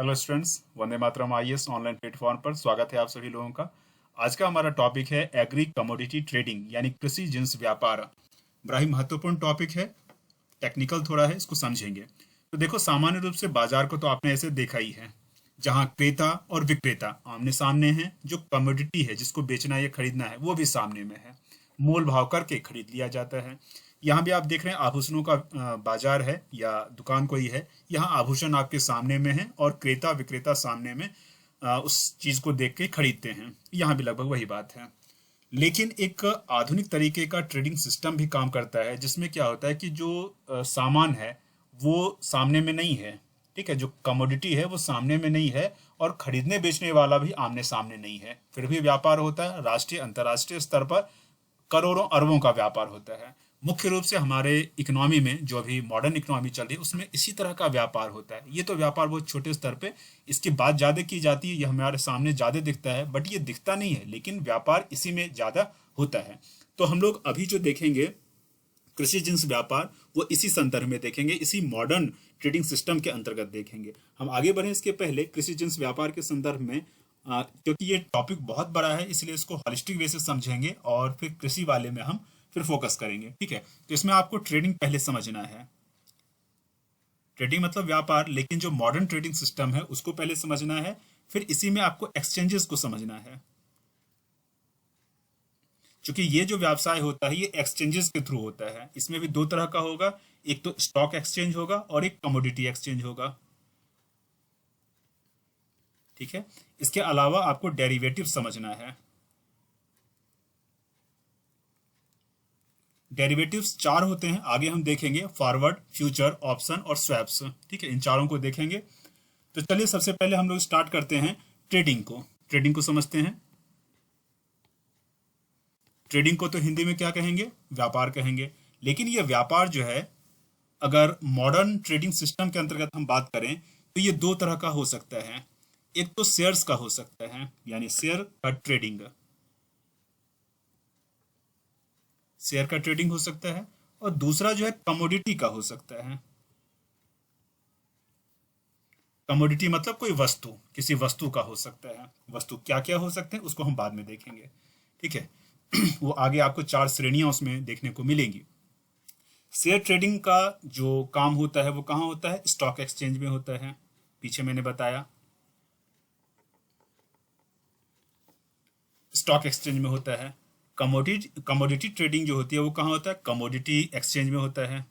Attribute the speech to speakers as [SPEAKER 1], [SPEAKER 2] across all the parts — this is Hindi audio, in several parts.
[SPEAKER 1] Hello students, Vande Mataram IAS online platform पर स्वागत है आप सभी लोगों का। आज का हमारा टॉपिक है एग्री कमोडिटी ट्रेडिंग यानी कृषि जिन्स व्यापार। बड़ा ही महत्वपूर्ण टॉपिक है, टेक्निकल थोड़ा है, इसको समझेंगे। तो देखो, सामान्य रूप से बाजार को तो आपने ऐसे देखा ही है, जहां क्रेता और विक्रेता आमने सामने हैं। जो कमोडिटी है, जिसको बेचना या खरीदना है, वो भी सामने में है। मोल भाव करके खरीद लिया जाता है। यहाँ भी आप देख रहे हैं आभूषणों का बाजार है या दुकान कोई है। यहाँ आभूषण आपके सामने में है और क्रेता विक्रेता सामने में उस चीज को देख के खरीदते हैं। यहाँ भी लगभग वही बात है, लेकिन एक आधुनिक तरीके का ट्रेडिंग सिस्टम भी काम करता है, जिसमें क्या होता है कि जो सामान है वो सामने में नहीं है। ठीक है, जो कमोडिटी है वो सामने में नहीं है और खरीदने बेचने वाला भी आमने सामने नहीं है, फिर भी व्यापार होता है। राष्ट्रीय अंतर्राष्ट्रीय स्तर पर करोड़ों अरबों का व्यापार होता है। मुख्य रूप से हमारे इकोनॉमी में, जो अभी मॉडर्न इकोनॉमी चल रही है, उसमें इसी तरह का व्यापार होता है। ये तो व्यापार बहुत छोटे स्तर पे, इसकी बात ज़्यादा की जाती है, ये हमारे सामने ज़्यादा दिखता है, बट ये दिखता नहीं है, लेकिन व्यापार इसी में ज़्यादा होता है। तो हम लोग अभी जो देखेंगे कृषि जिन्स व्यापार, वो इसी संदर्भ में देखेंगे, इसी मॉडर्न ट्रेडिंग सिस्टम के अंतर्गत देखेंगे। हम आगे बढ़े इसके पहले कृषि जिन्स व्यापार के संदर्भ में, क्योंकि ये टॉपिक बहुत बड़ा है, इसलिए इसको होलिस्टिक वे से समझेंगे और फिर कृषि वाले में हम फिर फोकस करेंगे। ठीक है, तो इसमें आपको ट्रेडिंग पहले समझना है। ट्रेडिंग मतलब व्यापार, लेकिन जो मॉडर्न ट्रेडिंग सिस्टम है उसको पहले समझना है। फिर इसी में आपको एक्सचेंजेस को समझना है, क्योंकि ये जो व्यवसाय होता है ये एक्सचेंजेस के थ्रू होता है। इसमें भी दो तरह का होगा, एक तो स्टॉक एक्सचेंज होगा और एक कमोडिटी एक्सचेंज होगा। ठीक है, इसके अलावा आपको डेरिवेटिव समझना है। डेरिवेटिव्स चार होते हैं, आगे हम देखेंगे, फॉरवर्ड, फ्यूचर, ऑप्शन और स्वैप्स। ठीक है, इन चारों को देखेंगे। तो चलिए सबसे पहले हम लोग स्टार्ट करते हैं ट्रेडिंग को। ट्रेडिंग को समझते हैं। ट्रेडिंग को तो हिंदी में क्या कहेंगे? व्यापार कहेंगे। लेकिन ये व्यापार जो है, अगर मॉडर्न ट्रेडिंग सिस्टम के अंतर्गत हम बात करें तो ये दो तरह का हो सकता है। एक तो शेयर्स का हो सकता है, यानी शेयर का ट्रेडिंग, शेयर का ट्रेडिंग हो सकता है। और दूसरा जो है कमोडिटी का हो सकता है। कमोडिटी मतलब कोई वस्तु, किसी वस्तु का हो सकता है। वस्तु क्या क्या हो सकते हैं उसको हम बाद में देखेंगे। ठीक है वो आगे आपको चार श्रेणियां उसमें देखने को मिलेंगी। शेयर ट्रेडिंग का जो काम होता है वो कहाँ होता है? स्टॉक एक्सचेंज में होता है, पीछे मैंने बताया स्टॉक एक्सचेंज में होता है। कमोडिटी ट्रेडिंग जो होती है वो कहाँ होता है? कमोडिटी एक्सचेंज में होता है।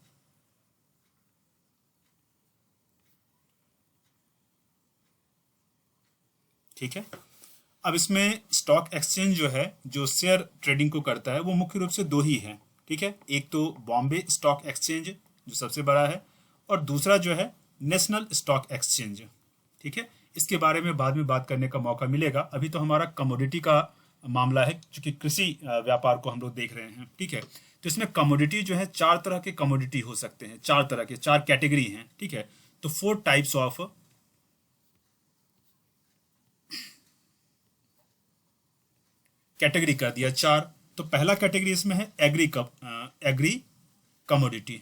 [SPEAKER 1] ठीक है, अब इसमें स्टॉक एक्सचेंज जो है, जो शेयर ट्रेडिंग को करता है, वो मुख्य रूप से दो ही है। ठीक है, एक तो बॉम्बे स्टॉक एक्सचेंज जो सबसे बड़ा है, और दूसरा जो है नेशनल स्टॉक एक्सचेंज। ठीक है, इसके बारे में बाद में बात करने का मौका मिलेगा। अभी तो हमारा कमोडिटी का मामला है, क्योंकि कृषि व्यापार को हम लोग देख रहे हैं। ठीक है, तो इसमें कमोडिटी जो है, चार तरह के कमोडिटी हो सकते हैं, चार तरह के, चार कैटेगरी हैं। ठीक है, तो 4 टाइप्स ऑफ कैटेगरी कर दिया, चार। तो पहला कैटेगरी इसमें है एग्री कमोडिटी।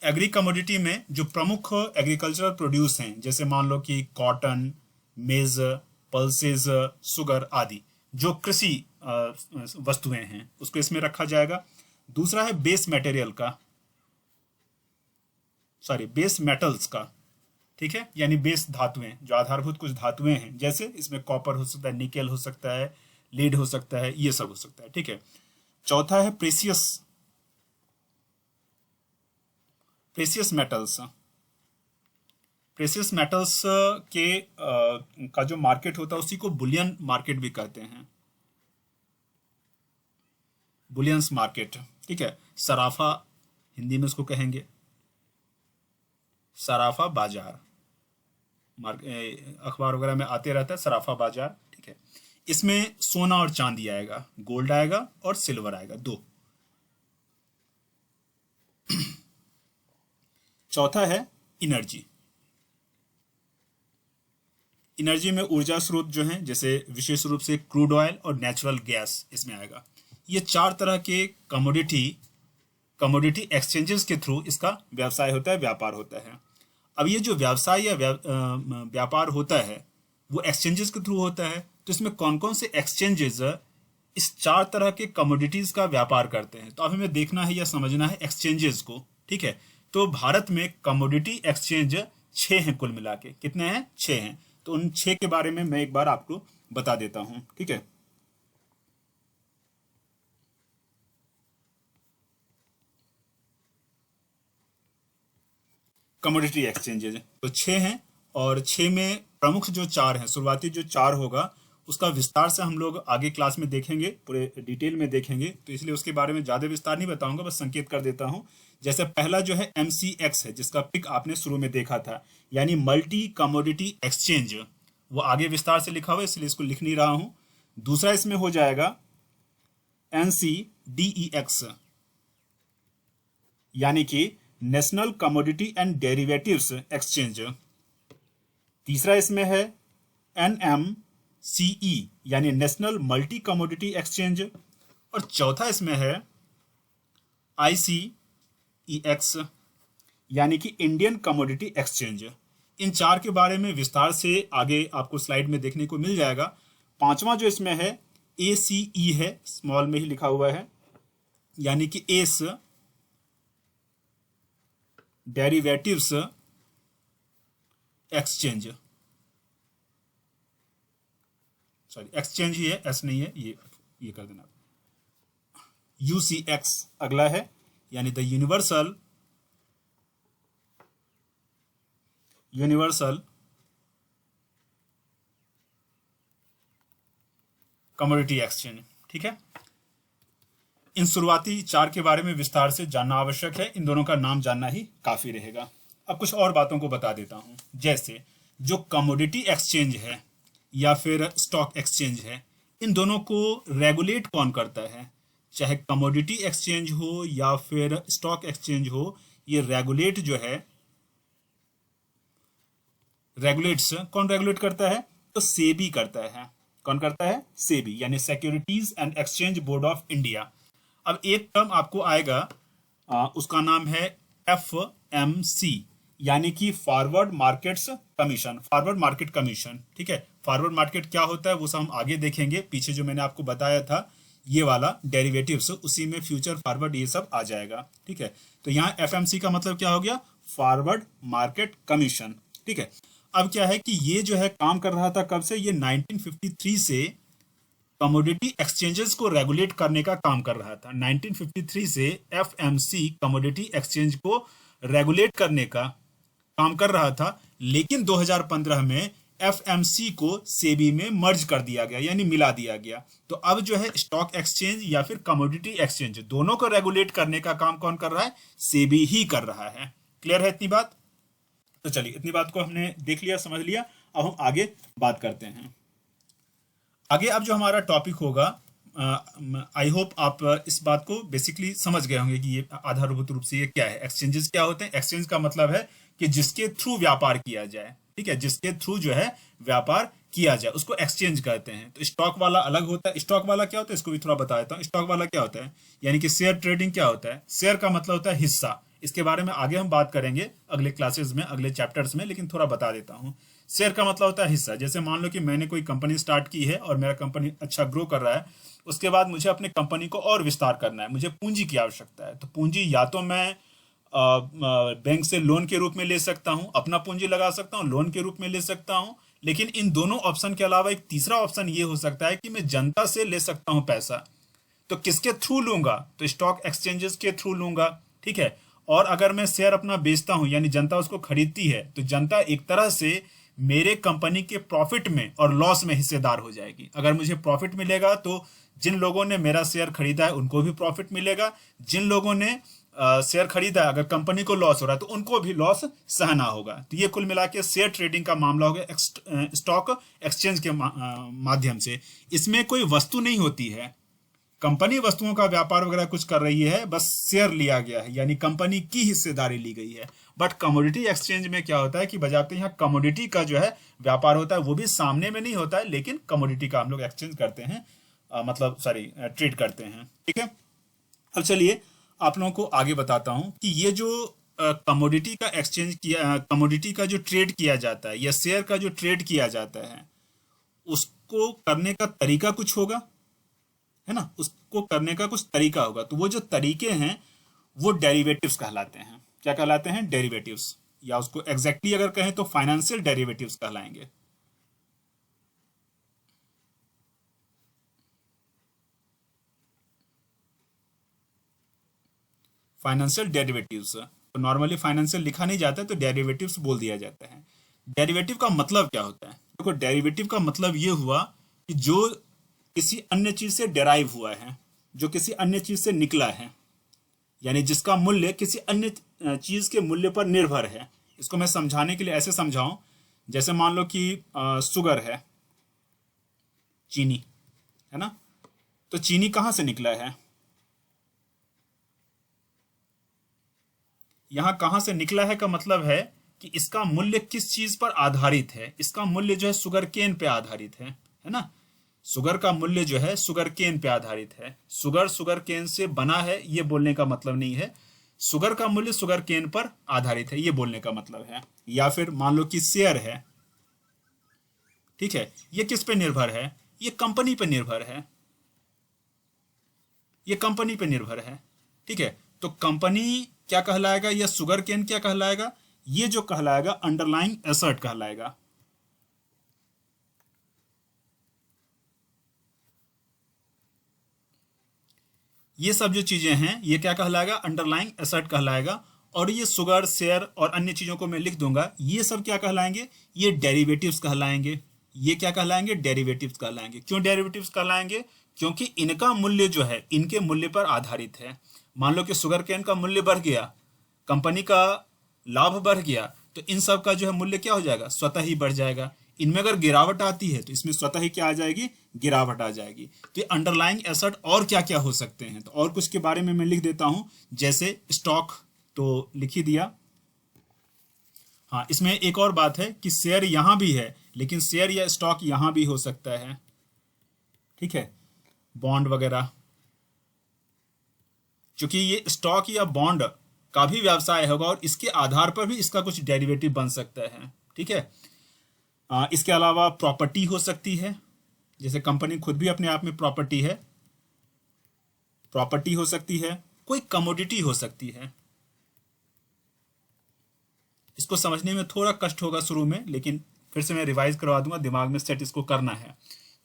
[SPEAKER 1] एग्री कमोडिटी में जो प्रमुख एग्रीकल्चरल प्रोड्यूस हैं, जैसे मान लो कि कॉटन, मेज, पल्सेज, शुगर आदि, जो कृषि वस्तुएं हैं, उसको इसमें रखा जाएगा। दूसरा है बेस मटेरियल का, सॉरी बेस मेटल्स का। ठीक है, यानी बेस धातुएं, जो आधारभूत कुछ धातुएं हैं, जैसे इसमें कॉपर हो सकता है, निकेल हो सकता है, लीड हो सकता है, ये सब हो सकता है। ठीक है, चौथा है प्रेसियस मेटल्स। प्रेसियस मेटल्स के का जो मार्केट होता है उसी को बुलियन मार्केट भी कहते हैं, बुलियंस मार्केट। ठीक है, सराफा हिंदी में उसको कहेंगे, सराफा बाजार, अखबार वगैरह में आते रहता है सराफा बाजार। ठीक है, इसमें सोना और चांदी आएगा, गोल्ड आएगा और सिल्वर आएगा, दो। चौथा है एनर्जी। एनर्जी में ऊर्जा स्रोत जो हैं, जैसे विशेष रूप से क्रूड ऑयल और नेचुरल गैस इसमें आएगा। ये चार तरह के कमोडिटी एक्सचेंजेस के थ्रू इसका व्यवसाय होता है, व्यापार होता है। अब ये जो व्यवसाय या व्यापार होता है वो एक्सचेंजेस के थ्रू होता है। तो इसमें कौन कौन से एक्सचेंजेस इस 4 तरह के कमोडिटीज का व्यापार करते हैं, तो अब हमें देखना है या समझना है एक्सचेंजेस को। ठीक है, तो भारत में कमोडिटी एक्सचेंज 6 हैं कुल मिला के। कितने हैं? 6 हैं। तो उन 6 के बारे में मैं एक बार आपको बता देता हूं। ठीक है, कमोडिटी एक्सचेंजेज तो 6 हैं, और 6 में प्रमुख जो 4 हैं, शुरुआती जो 4 होगा उसका विस्तार से हम लोग आगे क्लास में देखेंगे, पूरे डिटेल में देखेंगे, तो इसलिए उसके बारे में ज़्यादा विस्तार नहीं बताऊंगा, बस संकेत कर देता हूं। जैसे पहला जो है MCX है, जिसका पिक आपने शुरू में देखा था, यानी मल्टी कमोडिटी एक्सचेंज, वो आगे विस्तार से लिखा हुआ है इसलिए इसको लिख नहीं रहा हूं। दूसरा इसमें हो जाएगा NCDEX, यानी कि national commodity and derivatives exchange. तीसरा इसमें है NMCE, यानी नेशनल मल्टी कमोडिटी एक्सचेंज। और चौथा इसमें है ICEX, यानी कि इंडियन कमोडिटी एक्सचेंज। इन 4 के बारे में विस्तार से आगे आपको स्लाइड में देखने को मिल जाएगा। पांचवा जो इसमें है ACE है, स्मॉल में ही लिखा हुआ है, यानी कि S derivatives exchange. Sorry, exchange ही है, एस नहीं है, ये कर देना। UCX अगला है, यानी द यूनिवर्सल कमोडिटी एक्सचेंज। ठीक है, इन शुरुआती 4 के बारे में विस्तार से जानना आवश्यक है, इन दोनों का नाम जानना ही काफी रहेगा। अब कुछ और बातों को बता देता हूं, जैसे जो कमोडिटी एक्सचेंज है या फिर स्टॉक एक्सचेंज है, इन दोनों को रेगुलेट कौन करता है? चाहे कमोडिटी एक्सचेंज हो या फिर स्टॉक एक्सचेंज हो, ये रेगुलेट जो है, कौन रेगुलेट करता है? तो सेबी करता है। कौन करता है? सेबी, यानी securities and exchange board of India. अब एक टर्म आपको आएगा, उसका नाम है FMC, यानी कि forward markets commission, forward market commission. ठीक है, फॉरवर्ड मार्केट क्या होता है वो सब हम आगे देखेंगे। पीछे जो मैंने आपको बताया था ये वाला डेरिवेटिव्स, उसी में फ्यूचर फॉरवर्ड ये सब आ जाएगा। ठीक है, तो यहाँ FMC का मतलब क्या हो गया? Forward market commission. ठीक है, अब क्या है कि ये जो है काम कर रहा था कब से? ये 1953 से कमोडिटी एक्सचेंजेस को रेगुलेट करने का काम कर रहा था। 1953 से FMC कमोडिटी एक्सचेंज को रेगुलेट करने का काम कर रहा था, लेकिन 2015 में FMC को सेबी में मर्ज कर दिया गया, यानी मिला दिया गया। तो अब जो है स्टॉक एक्सचेंज या फिर कमोडिटी एक्सचेंज, दोनों को रेगुलेट करने का काम कौन कर रहा है? सेबी ही कर रहा है। क्लियर है इतनी बात? तो चलिए, इतनी बात को हमने देख लिया, समझ लिया। अब हम आगे बात करते हैं। आगे अब जो हमारा टॉपिक होगा, आई होप आप इस बात को बेसिकली समझ गए होंगे कि ये आधारभूत रूप से ये क्या है, एक्सचेंजेस क्या होते हैं। एक्सचेंज का मतलब है कि जिसके थ्रू व्यापार किया जाए। ठीक है, जिसके थ्रू जो है व्यापार किया जाए उसको एक्सचेंज कहते हैं। तो स्टॉक वाला अलग होता है। स्टॉक वाला क्या होता है इसको भी थोड़ा बता देता हूँ। स्टॉक वाला क्या होता है, यानी कि शेयर ट्रेडिंग क्या होता है? शेयर का मतलब होता है हिस्सा। इसके बारे में आगे हम बात करेंगे अगले क्लासेस में, अगले चैप्टर्स में, लेकिन थोड़ा बता देता हूँ। शेयर का मतलब होता है हिस्सा। जैसे मान लो कि मैंने कोई कंपनी स्टार्ट की है और मेरा कंपनी अच्छा ग्रो कर रहा है, उसके बाद मुझे अपने कंपनी को और विस्तार करना है, मुझे पूंजी की आवश्यकता है। तो पूंजी या तो मैं बैंक से लोन के रूप में ले सकता हूं, अपना पूंजी लगा सकता हूं, लोन के रूप में ले सकता हूं, लेकिन इन दोनों ऑप्शन के अलावा एक तीसरा ऑप्शन ये हो सकता है कि मैं जनता से ले सकता हूं पैसा। तो किसके थ्रू लूंगा? तो स्टॉक एक्सचेंजेस के थ्रू लूंगा। ठीक है, और अगर मैं शेयर अपना बेचता हूं, यानी जनता उसको खरीदती है, तो जनता एक तरह से मेरे कंपनी के प्रॉफिट में और लॉस में हिस्सेदार हो जाएगी। अगर मुझे प्रॉफिट मिलेगा तो जिन लोगों ने मेरा शेयर खरीदा है उनको भी प्रॉफिट मिलेगा, जिन लोगों ने शेयर खरीदा है, अगर कंपनी को लॉस हो रहा है तो उनको भी लॉस सहना होगा। तो ये कुल मिला के शेयर ट्रेडिंग का मामला हो गया स्टॉक एक्सचेंज के माध्यम से। इसमें कोई वस्तु नहीं होती है, कंपनी वस्तुओं का व्यापार वगैरह कुछ कर रही है, बस शेयर लिया गया है, यानी कंपनी की हिस्सेदारी ली गई है। बट कमोडिटी एक्सचेंज में क्या होता है कि बजाते यहाँ कमोडिटी का जो है व्यापार होता है, वो भी सामने में नहीं होता है, लेकिन कमोडिटी का हम लोग एक्सचेंज करते हैं, ट्रेड करते हैं। ठीक है, अब चलिए आप लोगों को आगे बताता हूं कि ये जो कमोडिटी का एक्सचेंज किया, कमोडिटी का जो ट्रेड किया जाता है या शेयर का जो ट्रेड किया जाता है, उसको करने का तरीका कुछ होगा, है ना, उसको करने का कुछ तरीका होगा। तो वो जो तरीके हैं वो डेरिवेटिव्स कहलाते हैं। क्या कहलाते हैं? डेरिवेटिव्स, या उसको एग्जैक्टली अगर कहें तो फाइनेंशियल डेरिवेटिव्स कहलाएंगे। फाइनेंशियल डेरिवेटिव्स, तो नॉर्मली फाइनेंशियल लिखा नहीं जाता है तो डेरिवेटिव्स बोल दिया जाता है। डेरिवेटिव का मतलब क्या होता है? देखो, डेरिवेटिव का मतलब ये हुआ कि जो किसी अन्य चीज से डेराइव हुआ है, जो किसी अन्य चीज से निकला है, यानी जिसका मूल्य किसी अन्य चीज के मूल्य पर निर्भर है। इसको मैं समझाने के लिए ऐसे समझाऊं, जैसे मान लो कि शुगर है, चीनी, है ना, तो चीनी कहां से निकला है? यहां कहां से निकला है का मतलब है कि इसका मूल्य किस चीज पर आधारित है। इसका मूल्य जो है शुगर केन पे आधारित है ना। शुगर का मूल्य जो है शुगर केन पे आधारित है। शुगर केन से बना है ये बोलने का मतलब नहीं है, शुगर का मूल्य शुगर केन पर आधारित है ये बोलने का मतलब है। या फिर मान लो कि शेयर है, ठीक है, ये किस पे निर्भर है? ये कंपनी पे निर्भर है, ये कंपनी पे निर्भर है, ठीक है। तो कंपनी क्या कहलाएगा या शुगर केन क्या कहलाएगा? ये जो कहलाएगा अंडरलाइंग एसेट कहलाएगा। ये सब जो चीजें हैं ये क्या कहलाएगा? अंडरलाइंग एसेट कहलाएगा। और ये शुगर, शेयर और अन्य चीजों को मैं लिख दूंगा, ये सब क्या कहलाएंगे? ये डेरिवेटिव्स कहलाएंगे। ये क्या कहलाएंगे? डेरिवेटिव्स कहलाएंगे। क्यों डेरिवेटिव्स कहलाएंगे? क्योंकि इनका मूल्य जो है इनके मूल्य पर आधारित है। मान लो कि शुगर केन का मूल्य बढ़ गया, कंपनी का लाभ बढ़ गया, तो इन सब का जो है मूल्य क्या हो जाएगा? स्वतः ही बढ़ जाएगा। इनमें अगर गिरावट आती है तो इसमें स्वतः ही क्या आ जाएगी? गिरावट आ जाएगी। तो ये अंडरलाइंग एसेट और क्या क्या हो सकते हैं, तो और कुछ के बारे में मैं लिख देता हूं, जैसे स्टॉक तो लिख ही दिया। हाँ, इसमें एक और बात है कि शेयर यहां भी है, लेकिन शेयर या स्टॉक यहां भी हो सकता है, ठीक है, बॉन्ड वगैरह। क्योंकि ये स्टॉक या बॉन्ड का भी व्यवसाय होगा और इसके आधार पर भी इसका कुछ डेरिवेटिव बन सकता है, ठीक है। इसके अलावा प्रॉपर्टी हो सकती है, जैसे कंपनी खुद भी अपने आप में प्रॉपर्टी है, प्रॉपर्टी हो सकती है, कोई कमोडिटी हो सकती है। इसको समझने में थोड़ा कष्ट होगा शुरू में, लेकिन फिर से मैं रिवाइज करवा दूंगा, दिमाग में सेट इसको करना है।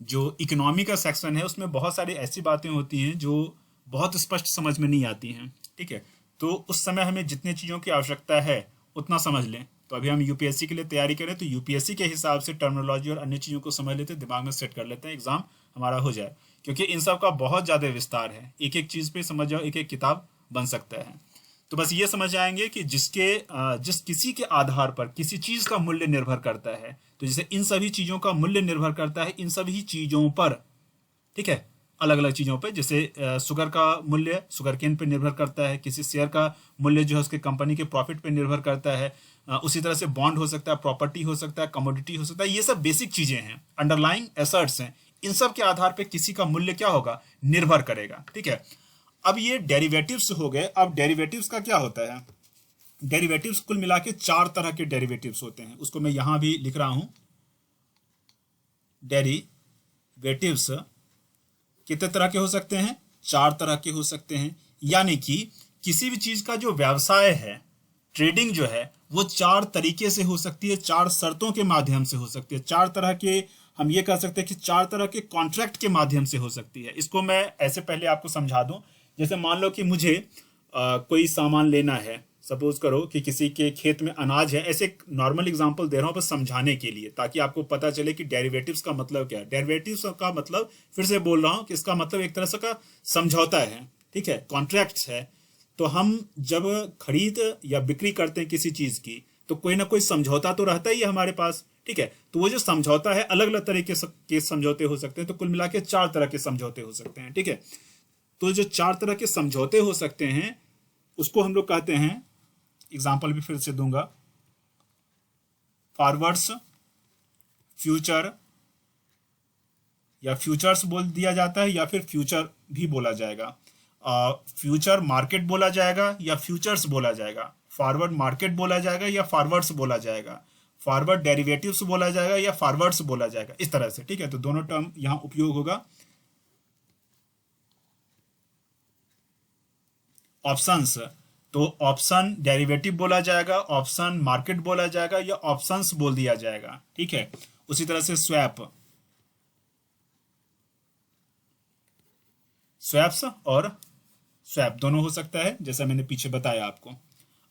[SPEAKER 1] जो इकोनॉमी का सेक्शन है उसमें बहुत सारी ऐसी बातें होती हैं जो बहुत स्पष्ट समझ में नहीं आती हैं, ठीक है। तो उस समय हमें जितनी चीज़ों की आवश्यकता है उतना समझ लें। तो अभी हम यूपीएससी के लिए तैयारी करें तो यूपीएससी के हिसाब से टर्मिनोलॉजी और अन्य चीज़ों को समझ लेते हैं, दिमाग में सेट कर लेते हैं, एग्जाम हमारा हो जाए। क्योंकि इन सब का बहुत ज़्यादा विस्तार है, एक एक चीज़ पे समझ जाओ एक एक किताब बन सकता है। तो बस ये समझ आएंगे कि जिस किसी के आधार पर किसी चीज़ का मूल्य निर्भर करता है, तो जैसे इन सभी चीज़ों का मूल्य निर्भर करता है इन सभी चीज़ों पर, ठीक है, अलग अलग चीज़ों पे। जैसे शुगर का मूल्य शुगर केन पे निर्भर करता है, किसी शेयर का मूल्य जो है उसके कंपनी के प्रॉफिट पे निर्भर करता है। उसी तरह से बॉन्ड हो सकता है, प्रॉपर्टी हो सकता है, कमोडिटी हो सकता है। ये सब बेसिक चीज़ें हैं, अंडरलाइंग एसेट्स हैं। इन सब के आधार पे किसी का मूल्य क्या होगा? निर्भर करेगा, ठीक है। अब ये डेरिवेटिव्स हो गए। अब डेरिवेटिव्स का क्या होता है? डेरिवेटिव्स कुल मिला के 4 तरह के डेरिवेटिव्स होते हैं, उसको मैं यहां भी लिख रहा हूं। डेरिवेटिव्स कितने तरह के हो सकते हैं? 4 तरह के हो सकते हैं। यानी कि किसी भी चीज का जो व्यवसाय है, ट्रेडिंग जो है, वो 4 तरीके से हो सकती है, 4 शर्तों के माध्यम से हो सकती है, 4 तरह के, हम ये कह सकते हैं कि 4 तरह के कॉन्ट्रैक्ट के माध्यम से हो सकती है। इसको मैं ऐसे पहले आपको समझा दूं। जैसे मान लो कि मुझे कोई सामान लेना है, सपोज करो कि किसी के खेत में अनाज है, ऐसे नॉर्मल एग्जांपल दे रहा हूं बस समझाने के लिए, ताकि आपको पता चले कि डेरिवेटिव्स का मतलब क्या है। डेरिवेटिव्स का मतलब, फिर से बोल रहा हूं कि इसका मतलब एक तरह से का समझौता है, ठीक है, कॉन्ट्रैक्ट्स है। तो हम जब खरीद या बिक्री करते हैं किसी चीज की, तो कोई ना कोई समझौता तो रहता ही है हमारे पास, ठीक है। तो वो जो समझौता है अलग अलग तरीके के समझौते हो सकते हैं, तो कुल मिला के 4 तरह के समझौते हो सकते हैं, ठीक है। तो जो 4 तरह के समझौते हो सकते हैं उसको हम लोग कहते हैं, एग्जाम्पल भी फिर से दूंगा, फॉरवर्ड्स, फ्यूचर या फ्यूचर्स बोल दिया जाता है, या फिर फ्यूचर भी बोला जाएगा। फ्यूचर मार्केट बोला जाएगा या फ्यूचर्स बोला जाएगा। फॉरवर्ड मार्केट बोला जाएगा या फॉरवर्ड्स बोला जाएगा, फॉरवर्ड डेरिवेटिव्स बोला जाएगा या फॉरवर्ड्स बोला जाएगा, इस तरह से, ठीक है। तो दोनों टर्म यहां उपयोग होगा। ऑप्शंस, तो ऑप्शन डेरिवेटिव बोला जाएगा, ऑप्शन मार्केट बोला जाएगा या ऑप्शंस बोल दिया जाएगा, ठीक है। उसी तरह से स्वैप, स्वैप्स और स्वैप दोनों हो सकता है, जैसा मैंने पीछे बताया आपको।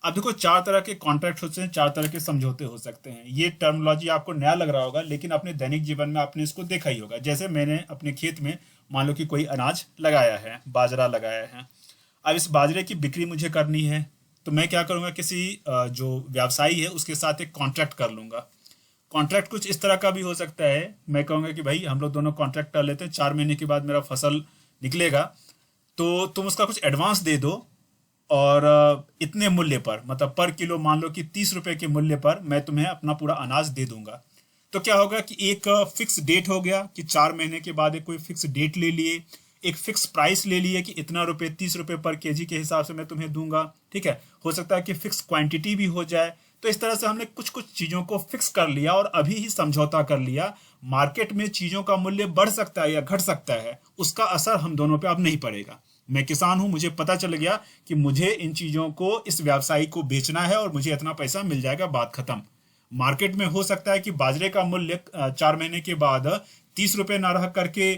[SPEAKER 1] अब देखो, चार तरह के कॉन्ट्रैक्ट होते हैं, चार तरह के समझौते हो सकते हैं। ये टर्मिनोलॉजी आपको नया लग रहा होगा, लेकिन अपने दैनिक जीवन में आपने इसको देखा ही होगा। जैसे मैंने अपने खेत में मान लो कि कोई अनाज लगाया है, बाजरा लगाया है। अब इस बाजरे की बिक्री मुझे करनी है, तो मैं क्या करूंगा, किसी जो व्यवसायी है उसके साथ एक कॉन्ट्रैक्ट कर लूंगा। कॉन्ट्रैक्ट कुछ इस तरह का भी हो सकता है, मैं कहूँगा कि भाई हम लोग दोनों कॉन्ट्रैक्ट कर लेते हैं, 4 महीने के बाद मेरा फसल निकलेगा तो तुम उसका कुछ एडवांस दे दो, और इतने मूल्य पर, मतलब पर किलो मान लो कि 30 रुपए के मूल्य पर मैं तुम्हें अपना पूरा अनाज दे दूंगा। तो क्या होगा कि एक फिक्स डेट हो गया कि 4 महीने के बाद एक कोई फिक्स डेट ले लिए, एक फिक्स प्राइस ले लिए कि इतना रुपए, 30 रुपए पर केजी के हिसाब से मैं तुम्हें दूंगा, ठीक है। हो सकता है कि फिक्स क्वांटिटी भी हो जाए। तो इस तरह से हमने कुछ कुछ चीजों को फिक्स कर लिया और अभी ही समझौता कर लिया। मार्केट में चीजों का मूल्य बढ़ सकता है या घट सकता है, उसका असर हम दोनों पे अब नहीं पड़ेगा। मैं किसान हूं, मुझे पता चल गया कि मुझे इन चीजों को, इस व्यवसायी को बेचना है और मुझे इतना पैसा मिल जाएगा, बात खत्म। मार्केट में हो सकता है कि बाजरे का मूल्य 4 महीने के बाद 30 रुपए ना रह करके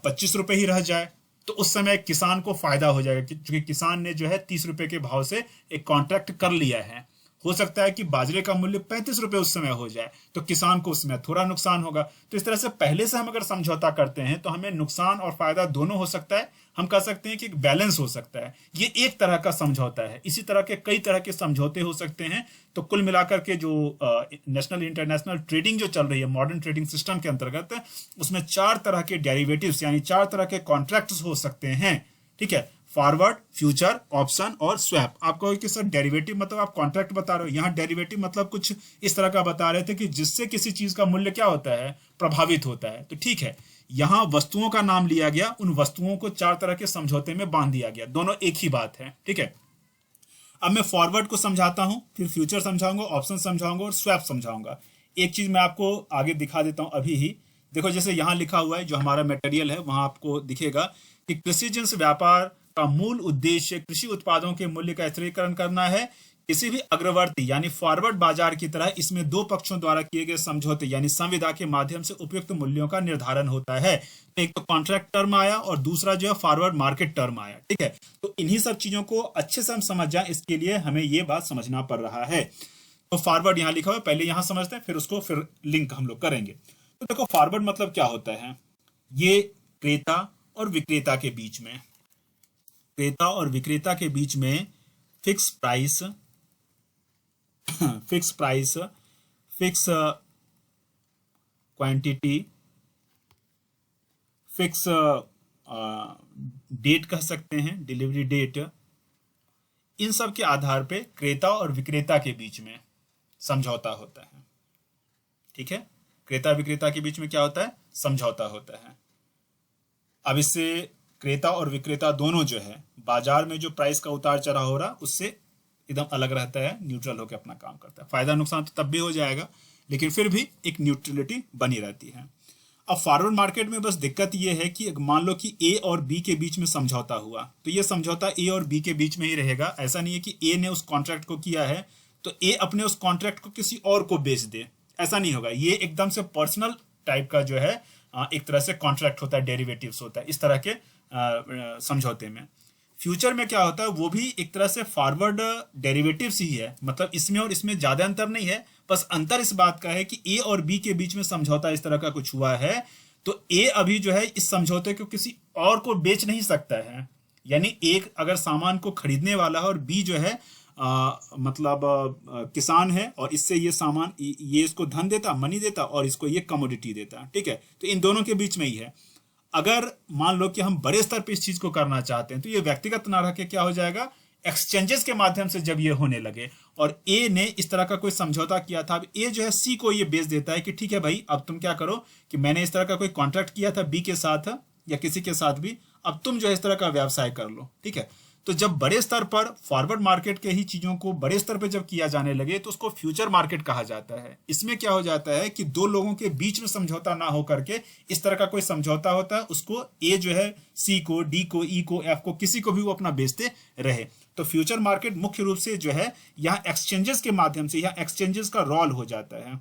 [SPEAKER 1] 25 रुपए ही रह जाए। तो उस समय किसान को फायदा हो जाएगा, क्योंकि किसान ने जो है 30 रुपए के भाव से एक कॉन्ट्रैक्ट कर लिया है। हो सकता है कि बाजरे का मूल्य 35 रुपए उस समय हो जाए, तो किसान को उसमें थोड़ा नुकसान होगा। तो इस तरह से पहले से हम अगर समझौता करते हैं तो हमें नुकसान और फायदा दोनों हो सकता है। हम कह सकते हैं कि एक बैलेंस हो सकता है। ये एक तरह का समझौता है। इसी तरह के कई तरह के समझौते हो सकते हैं। तो कुल मिलाकर के जो नेशनल इंटरनेशनल ट्रेडिंग जो चल रही है मॉडर्न ट्रेडिंग सिस्टम के अंतर्गत, उसमें 4 तरह के डेरिवेटिव्स यानी 4 तरह के कॉन्ट्रैक्ट्स हो सकते हैं, ठीक है। फॉरवर्ड, फ्यूचर, ऑप्शन और स्वैप। आप कहोगे कि सर डेरिवेटिव मतलब आप कॉन्ट्रैक्ट बता रहे हो, यहाँ डेरिवेटिव मतलब कुछ इस तरह का बता रहे थे कि जिससे किसी चीज का मूल्य क्या होता है, प्रभावित होता है। तो ठीक है, यहाँ वस्तुओं का नाम लिया गया, उन वस्तुओं को 4 तरह के समझौते में बांध दिया गया, दोनों एक ही बात है, ठीक है। अब मैं फॉरवर्ड को समझाता हूं, फिर फ्यूचर समझाऊंगा, ऑप्शन समझाऊंगा और स्वैप समझाऊंगा। एक चीज मैं आपको आगे दिखा देता हूं अभी ही। देखो, जैसे यहां लिखा हुआ है, जो हमारा मटेरियल है वहां आपको दिखेगा कि कृषि जिन्स व्यापार का मूल उद्देश्य कृषि उत्पादों के मूल्य का स्थिरीकरण करना है। किसी भी अग्रवर्ती यानी फॉरवर्ड बाजार की तरह इसमें 2 पक्षों द्वारा किए गए समझौते यानी संविदा के माध्यम से उपयुक्त मूल्यों का निर्धारण होता है। तो एक तो कॉन्ट्रैक्ट टर्म आया और दूसरा जो है फॉरवर्ड मार्केट टर्म आया, ठीक है। तो इन्हीं सब चीजों को अच्छे से हम समझ जाए, इसके लिए हमें ये बात समझना पड़ रहा है। तो फॉरवर्ड यहाँ लिखा हुआ है, पहले यहाँ समझते हैं, फिर उसको फिर लिंक हम लोग करेंगे। तो देखो, फॉरवर्ड मतलब क्या होता है, ये क्रेता और विक्रेता के बीच में, क्रेता और विक्रेता के बीच में fix price, fix quantity, fix date कह सकते हैं, डिलीवरी डेट, इन सब के आधार पे क्रेता और विक्रेता के बीच में समझौता होता है, ठीक है। क्रेता विक्रेता के बीच में क्या होता है, समझौता होता है। अब इससे क्रेता और विक्रेता दोनों जो है बाजार में जो प्राइस का उतार चढ़ाव हो रहा उससे एकदम अलग रहता है, न्यूट्रल होकर अपना काम करता है। फायदा नुकसान तो तब भी हो जाएगा, लेकिन फिर भी एक न्यूट्रलिटी बनी रहती है। अब फॉरवर्ड मार्केट में बस दिक्कत ये है कि मान लो कि ए और बी के बीच में समझौता हुआ, तो ये समझौता ए और बी के बीच में ही रहेगा। ऐसा नहीं है कि ए ने उस कॉन्ट्रैक्ट को किया है तो ए अपने उस कॉन्ट्रैक्ट को किसी और को बेच दे, ऐसा नहीं होगा। ये एकदम से पर्सनल टाइप का जो है एक तरह से कॉन्ट्रैक्ट होता है, डेरिवेटिव्स होता है इस तरह के समझौते में। फ्यूचर में क्या होता है, वो भी एक तरह से फॉरवर्ड डेरिवेटिव्स ही है, मतलब इसमें और इसमें ज्यादा अंतर नहीं है। बस अंतर इस बात का है कि ए और बी के बीच में समझौता इस तरह का कुछ हुआ है, तो ए अभी जो है इस समझौते को किसी और को बेच नहीं सकता है। यानी एक अगर सामान को खरीदने वाला है और बी जो है मतलब किसान है और इससे ये सामान, ये इसको धन देता, मनी देता और इसको ये कमोडिटी देता, ठीक है। तो इन दोनों के बीच में ही है। अगर मान लो कि हम बड़े स्तर पर इस चीज को करना चाहते हैं तो ये व्यक्तिगत ना रह के क्या हो जाएगा, एक्सचेंजेस के माध्यम से जब ये होने लगे और ए ने इस तरह का कोई समझौता किया था, अब ए जो है सी को ये बेच देता है कि ठीक है भाई, अब तुम क्या करो कि मैंने इस तरह का कोई कॉन्ट्रैक्ट किया था बी के साथ या किसी के साथ भी, अब तुम जो है इस तरह का व्यवसाय कर लो, ठीक है। तो जब बड़े स्तर पर फॉरवर्ड मार्केट के ही चीजों को बड़े स्तर पर जब किया जाने लगे तो उसको फ्यूचर मार्केट कहा जाता है। इसमें क्या हो जाता है कि दो लोगों के बीच में समझौता ना हो करके इस तरह का कोई समझौता होता है, उसको ए जो है सी को, डी को, ई को, एफ को, किसी को भी वो अपना बेचते रहे। तो फ्यूचर मार्केट मुख्य रूप से जो है यहाँ एक्सचेंजेस के माध्यम से, यहाँ एक्सचेंजेस का रोल हो जाता है।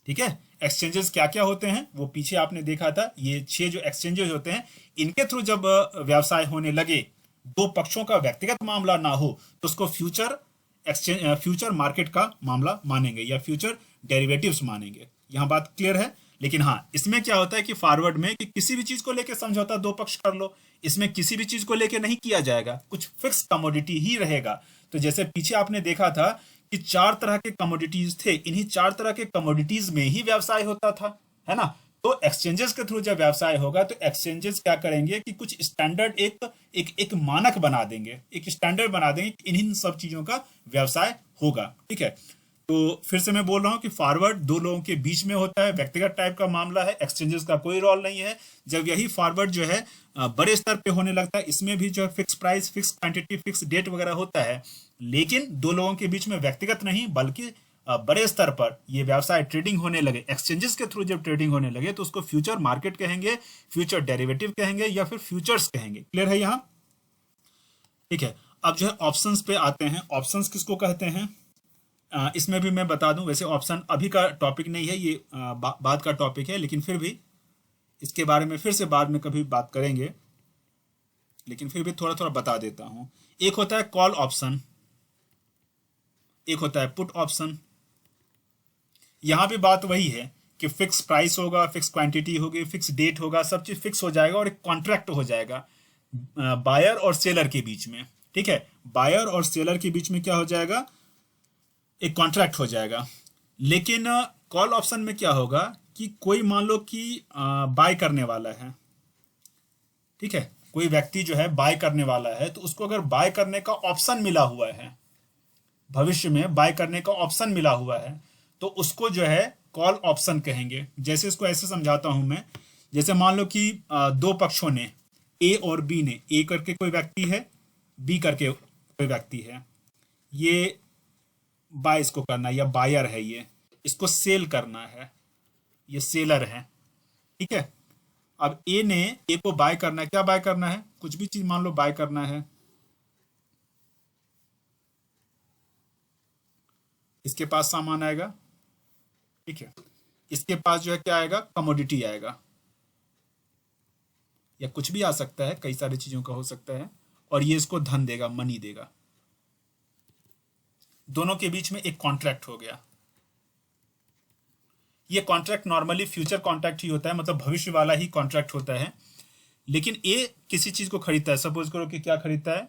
[SPEAKER 1] ठीक है, एक्सचेंजेस क्या क्या होते हैं वो पीछे आपने देखा था, ये 6 जो एक्सचेंजेस होते हैं, इनके थ्रू जब व्यवसाय होने लगे, दो पक्षों का व्यक्तिगत मामला ना हो, तो उसको फ्यूचर मार्केट का मामला मानेंगे या फ्यूचर डेरिवेटिव्स मानेंगे। यहां बात क्लियर है। लेकिन हाँ, इसमें क्या होता है कि फॉरवर्ड में कि किसी भी चीज को लेकर समझौता दो पक्ष कर लो, इसमें किसी भी चीज को लेकर नहीं किया जाएगा, कुछ फिक्स कमोडिटी ही रहेगा। तो जैसे पीछे आपने देखा था कि 4 तरह के कमोडिटीज थे, इन्हीं 4 तरह के कमोडिटीज में ही व्यवसाय होता था, है ना। तो एक्सचेंजेस के थ्रू जब व्यवसाय होगा तो एक्सचेंजेस क्या करेंगे कि कुछ स्टैंडर्ड एक मानक बना देंगे, एक स्टैंडर्ड बना देंगे, इन्हीं सब चीजों का व्यवसाय होगा। ठीक है, तो फिर से मैं बोल रहा हूं कि फॉरवर्ड दो लोगों के बीच में होता है, व्यक्तिगत टाइप का मामला है, एक्सचेंजेस का कोई रोल नहीं है। जब यही फॉरवर्ड जो है बड़े स्तर पे होने लगता है, इसमें भी जो है fix price, fix quantity, fix date वगैरह होता है, लेकिन दो लोगों के बीच में व्यक्तिगत नहीं बल्कि बड़े स्तर पर ये व्यवसाय ट्रेडिंग होने लगे, एक्सचेंजेस के थ्रू जब ट्रेडिंग होने लगे, तो उसको फ्यूचर मार्केट कहेंगे, फ्यूचर डेरिवेटिव कहेंगे या फिर फ्यूचर्स कहेंगे। क्लियर है यहाँ? ठीक है, अब जो है ऑप्शंस पे आते हैं। ऑप्शंस किसको कहते हैं इसमें भी मैं बता दूं, वैसे ऑप्शन अभी का टॉपिक नहीं है, ये बाद का टॉपिक है, लेकिन फिर भी इसके बारे में फिर से बाद में कभी बात करेंगे, लेकिन फिर भी थोड़ा थोड़ा बता देता हूं। एक होता है कॉल ऑप्शन, एक होता है पुट ऑप्शन। यहां भी बात वही है कि फिक्स प्राइस होगा, फिक्स क्वांटिटी होगी, फिक्स डेट होगा, सब चीज फिक्स हो जाएगा और एक कॉन्ट्रैक्ट हो जाएगा बायर और सेलर के बीच में। ठीक है, बायर और सेलर के बीच में क्या हो जाएगा, एक कॉन्ट्रैक्ट हो जाएगा। लेकिन कॉल ऑप्शन में क्या होगा कि कोई मान लो कि बाय करने वाला है, ठीक है, कोई व्यक्ति जो है बाय करने वाला है, तो उसको अगर बाय करने का ऑप्शन मिला हुआ है, भविष्य में बाय करने का ऑप्शन मिला हुआ है, तो उसको जो है कॉल ऑप्शन कहेंगे। जैसे इसको ऐसे समझाता हूं मैं, जैसे मान लो कि दो पक्षों ने, ए और बी ने, ए करके कोई व्यक्ति है, बी करके कोई व्यक्ति है, ये बाय इसको करना है या बायर है, ये इसको सेल करना है, ये सेलर है। ठीक है, अब ए ने ए को बाय करना है, क्या बाय करना है, कुछ भी चीज मान लो बाय करना है, इसके पास सामान आएगा, ठीक है, इसके पास जो है क्या आएगा, कमोडिटी आएगा, या कुछ भी आ सकता है, कई सारी चीजों का हो सकता है, और ये इसको धन देगा, मनी देगा। दोनों के बीच में एक कॉन्ट्रैक्ट हो गया। ये कॉन्ट्रैक्ट नॉर्मली फ्यूचर कॉन्ट्रैक्ट ही होता है, मतलब भविष्य वाला ही कॉन्ट्रैक्ट होता है। लेकिन ए किसी चीज को खरीदता है, सपोज करो कि क्या खरीदता है,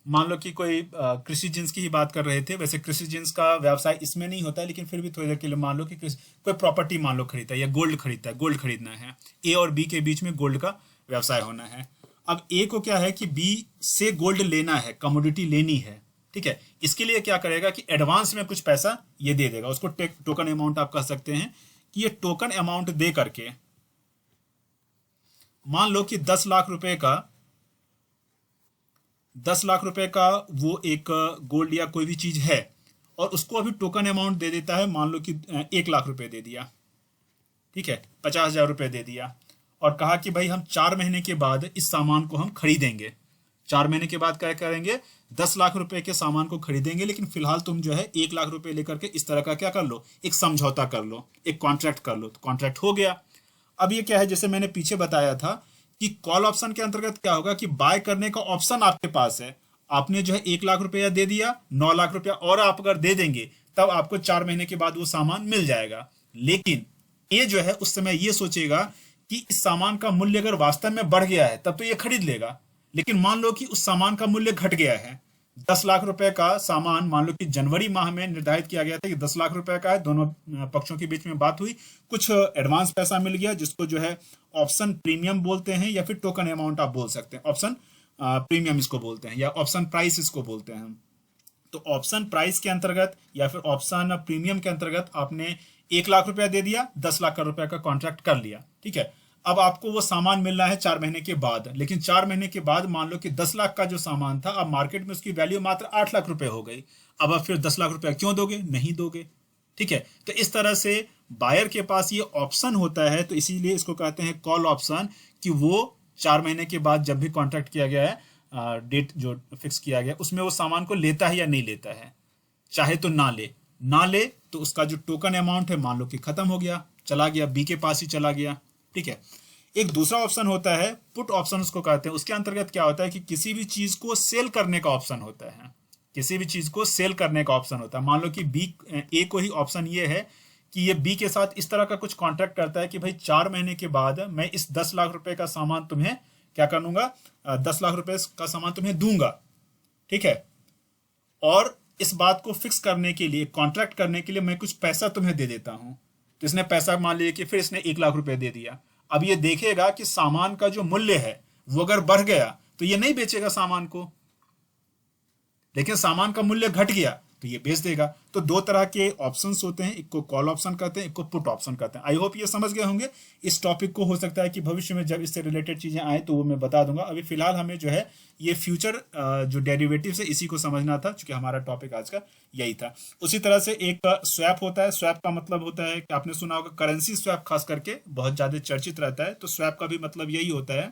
[SPEAKER 1] मान लो कि कोई कृषि जिन्स की ही बात कर रहे थे, वैसे कृषि जिन्स का व्यवसाय इसमें नहीं होता है, लेकिन फिर भी थोड़ी देर के लिए मान लो कि कोई प्रॉपर्टी मान लो खरीदता है या गोल्ड खरीदता है, गोल्ड खरीदना है, ए और बी के बीच में गोल्ड का व्यवसाय होना है। अब ए को क्या है कि बी से गोल्ड लेना है, कमोडिटी लेनी है, ठीक है, इसके लिए क्या करेगा कि एडवांस में कुछ पैसा ये दे देगा, उसको टोकन अमाउंट आप कह सकते हैं कि ये टोकन अमाउंट दे करके, मान लो कि 10 लाख रुपए का वो एक गोल्ड या कोई भी चीज है, और उसको अभी टोकन अमाउंट दे देता है, मान लो कि 1 लाख रुपए दे दिया, ठीक है, 50,000 रुपए दे दिया, और कहा कि भाई हम 4 महीने के बाद इस सामान को हम खरीदेंगे। 4 महीने के बाद क्या करेंगे, 10 लाख रुपए के सामान को खरीदेंगे, लेकिन फिलहाल तुम जो है 1 लाख रुपए लेकर के इस तरह का क्या कर लो, एक समझौता कर लो, एक कॉन्ट्रैक्ट कर लो। तो कॉन्ट्रैक्ट हो गया। अब ये क्या है, जैसे मैंने पीछे बताया था कि कॉल ऑप्शन के अंतर्गत क्या होगा कि बाय करने का ऑप्शन आपके पास है, आपने जो है 1 लाख रुपया दे दिया, 9 लाख रुपया और आप अगर दे देंगे तब आपको 4 महीने के बाद वो सामान मिल जाएगा। लेकिन ये जो है उस समय ये सोचेगा कि इस सामान का मूल्य अगर वास्तव में बढ़ गया है तब तो ये खरीद लेगा, लेकिन मान लो कि उस सामान का मूल्य घट गया है, 10 लाख रुपए का सामान मान लो कि जनवरी माह में निर्धारित किया गया था कि 10 लाख रुपए का है, दोनों पक्षों के बीच में बात हुई, कुछ एडवांस पैसा मिल गया जिसको जो है ऑप्शन प्रीमियम बोलते हैं या फिर टोकन अमाउंट आप बोल सकते हैं, ऑप्शन प्रीमियम इसको बोलते हैं या ऑप्शन प्राइस इसको बोलते हैं। तो ऑप्शन प्राइस के अंतर्गत या फिर ऑप्शन प्रीमियम के अंतर्गत आपने 1 लाख रुपया दे दिया, 10 लाख रुपए का कॉन्ट्रैक्ट कर लिया, ठीक है। अब आपको वो सामान मिल रहा है 4 महीने के बाद, लेकिन 4 महीने के बाद मान लो कि 10 लाख का जो सामान था, अब मार्केट में उसकी वैल्यू मात्र 8 लाख रुपए हो गई। अब आप फिर 10 लाख रुपया क्यों दोगे? नहीं दोगे। ठीक है, तो इस तरह से बायर के पास ये ऑप्शन होता है, तो इसीलिए इसको कहते हैं कॉल ऑप्शन, कि वो 4 महीने के बाद जब भी कॉन्ट्रैक्ट किया गया है, डेट जो फिक्स किया गया, उसमें वो सामान को लेता है या नहीं लेता है। चाहे तो ना ले तो उसका जो टोकन अमाउंट है मान लो कि खत्म हो गया, चला गया, बी के पास ही चला गया। ठीक है, एक दूसरा ऑप्शन होता है पुट ऑप्शन, उसको कहते हैं। उसके अंतर्गत क्या होता है कि किसी भी चीज को सेल करने का ऑप्शन होता है, किसी भी चीज को सेल करने का ऑप्शन होता है। मान लो कि बी, ए को ही ऑप्शन ये है कि ये बी के साथ इस तरह का कुछ कॉन्ट्रैक्ट करता है कि भाई 4 महीने के बाद मैं इस 10 लाख रुपए का सामान तुम्हें क्या करूंगा, 10 लाख रुपए का सामान तुम्हें दूंगा। ठीक है, और इस बात को फिक्स करने के लिए, कॉन्ट्रैक्ट करने के लिए मैं कुछ पैसा तुम्हें दे देता हूं। तो इसने पैसा मान लिया कि फिर इसने 1 लाख रुपए दे दिया। अब ये देखेगा कि सामान का जो मूल्य है वो अगर बढ़ गया तो ये नहीं बेचेगा सामान को, लेकिन सामान का मूल्य घट गया तो ये बेच देगा। तो दो तरह के ऑप्शंस होते हैं, एक को कॉल ऑप्शन कहते हैं, एक को पुट ऑप्शन कहते हैं। आई होप ये समझ गए होंगे। इस टॉपिक को हो सकता है कि भविष्य में जब इससे रिलेटेड चीजें आए तो वो मैं बता दूंगा। अभी फिलहाल हमें जो है ये फ्यूचर जो डेरिवेटिव है इसी को समझना था, क्योंकि हमारा टॉपिक आज का यही था। उसी तरह से एक स्वैप होता है। स्वैप का मतलब होता है कि आपने सुना होगा करेंसी स्वैप, खास करके बहुत ज्यादा चर्चित रहता है। तो स्वैप का भी मतलब यही होता है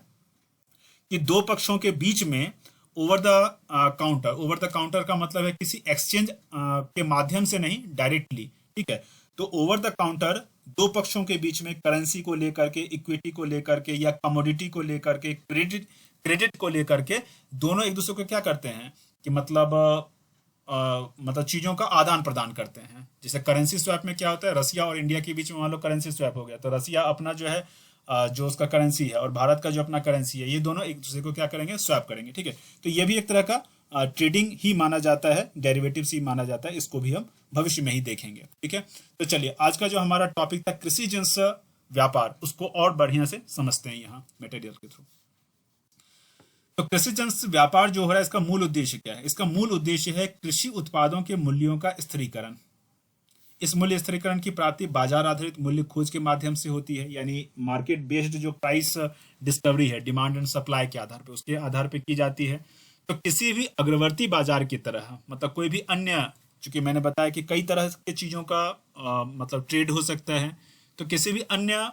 [SPEAKER 1] कि दो पक्षों के बीच में over the counter, over the counter का मतलब है किसी एक्सचेंज के माध्यम से नहीं, डायरेक्टली। ठीक है, तो ओवर द काउंटर दो पक्षों के बीच में करेंसी को लेकर के, इक्विटी को लेकर के, या कमोडिटी को लेकर के, क्रेडिट को लेकर के, दोनों एक दूसरे को क्या करते हैं कि मतलब चीजों का आदान प्रदान करते हैं। जैसे करेंसी स्वैप में क्या होता है, रसिया और इंडिया के बीच में मान लो करेंसी स्वैप हो गया, तो रसिया अपना जो है जो उसका करेंसी है और भारत का जो अपना करेंसी है, ये दोनों एक दूसरे को क्या करेंगे, स्वैप करेंगे। ठीक है, तो ये भी एक तरह का ट्रेडिंग ही माना जाता है, डेरिवेटिव्स ही माना जाता है। इसको भी हम भविष्य में ही देखेंगे। ठीक है, तो चलिए आज का जो हमारा टॉपिक था कृषि जिन्स व्यापार, उसको और बढ़िया से समझते हैं यहाँ मटेरियल के थ्रू। तो कृषि जिन्स व्यापार जो हो रहा है, इसका मूल उद्देश्य क्या है? इसका मूल उद्देश्य है कृषि उत्पादों के मूल्यों का स्थिरीकरण। इस मूल्य स्थिरीकरण की प्राप्ति बाजार आधारित मूल्य खोज के माध्यम से होती है, यानी मार्केट बेस्ड जो प्राइस डिस्कवरी है, डिमांड एंड सप्लाई के आधार पे, उसके आधार पे की जाती है। तो किसी भी अग्रवर्ती बाजार की तरह, मतलब कोई भी अन्य, चूंकि मैंने बताया कि कई तरह के चीजों का मतलब ट्रेड हो सकता है, तो किसी भी अन्य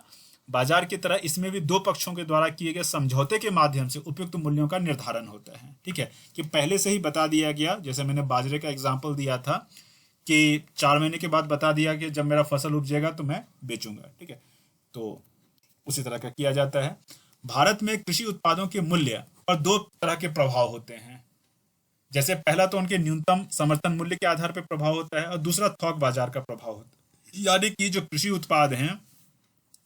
[SPEAKER 1] बाजार की तरह इसमें भी दो पक्षों के द्वारा किए गए समझौते के माध्यम से उपयुक्त मूल्यों का निर्धारण होता है। ठीक है, कि पहले से ही बता दिया गया, जैसे मैंने बाजरे का एग्जाम्पल दिया था कि 4 महीने के बाद बता दिया कि जब मेरा फसल उपजेगा तो मैं बेचूंगा। ठीक है, तो उसी तरह का किया जाता है। भारत में कृषि उत्पादों के मूल्य पर दो तरह के प्रभाव होते हैं। जैसे पहला तो उनके न्यूनतम समर्थन मूल्य के आधार पर प्रभाव होता है, और दूसरा थोक बाजार का प्रभाव होता है। यानी कि जो कृषि उत्पाद हैं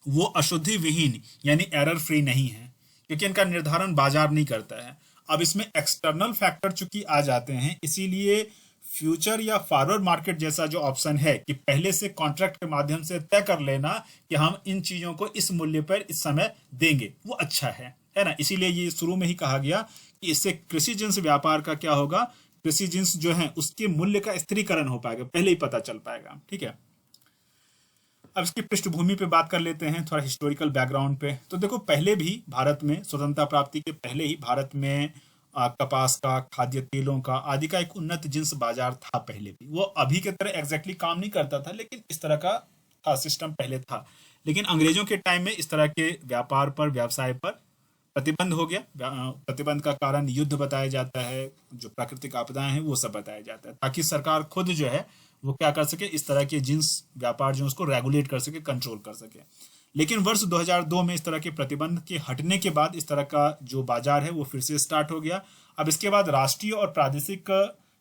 [SPEAKER 1] वो अशुद्धि विहीन यानी एरर फ्री नहीं है, क्योंकि इनका निर्धारण बाजार नहीं करता है। अब इसमें एक्सटर्नल फैक्टर चूंकि आ जाते हैं, इसीलिए फ्यूचर या फॉरवर्ड मार्केट जैसा जो ऑप्शन है कि पहले से कॉन्ट्रैक्ट के माध्यम से तय कर लेना कि हम इन चीजों को इस मूल्य पर इस समय देंगे, वो अच्छा है ना। इसीलिए ये शुरू में ही कहा गया कि इससे कृषि जिन्स व्यापार का क्या होगा, कृषि जिन्स जो है उसके मूल्य का स्थिरीकरण हो पाएगा, पहले ही पता चल पाएगा। ठीक है, अब इसकी पृष्ठभूमि पे बात कर लेते हैं, थोड़ा हिस्टोरिकल बैकग्राउंड पे। तो देखो, पहले भी भारत में स्वतंत्रता प्राप्ति के पहले ही भारत में कपास का, खाद्य तेलों का आदि का एक उन्नत जिन्स बाजार था पहले भी। वो अभी के तरह एग्जैक्टली काम नहीं करता था, लेकिन इस तरह का था सिस्टम पहले था। लेकिन अंग्रेजों के टाइम में इस तरह के व्यापार पर, व्यवसाय पर प्रतिबंध हो गया। प्रतिबंध का कारण युद्ध बताया जाता है, जो प्राकृतिक आपदाएं हैं वो सब बताया जाता है, ताकि सरकार खुद जो है वो क्या कर सके, इस तरह के जिन्स व्यापार जो उसको रेगुलेट कर सके, कंट्रोल कर सके। लेकिन वर्ष 2002 में इस तरह के प्रतिबंध के हटने के बाद इस तरह का जो बाजार है वो फिर से स्टार्ट हो गया। अब इसके बाद राष्ट्रीय और प्रादेशिक